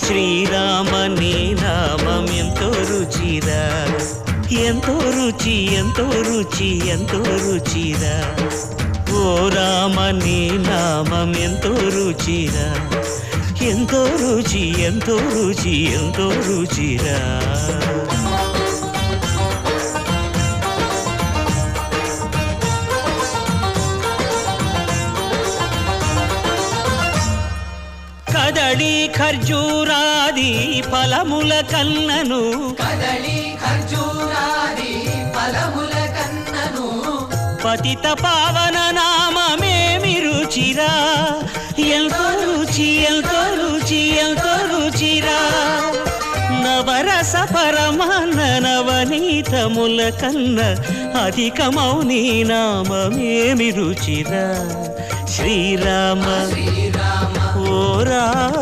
శ్రీరామ నీ నామం ఎంతో రుచిరా, ఎంతో రుచి ఎంతో రుచి ఎంతో రుచిరా. ఓ రామ నీ నామం ఎంతో రుచిరా, ఎంతో రుచి ఎంతో రుచి ఎంతో రుచిరా. కదళి ఖర్జూరాది ఫలముల కన్నను, కదళి ఖర్జూరాది ఫలముల కన్నను, పతిత పావన నామమేమి రుచిరా, ఎంతో రుచి ఎంతో రుచి ఎంతో రుచిరా. నవరస పరమాన్న నవనీతముల కన్న అధికమౌ నీ నామమేమి రుచిరా. శ్రీరామ శ్రీరామ ఓ రామ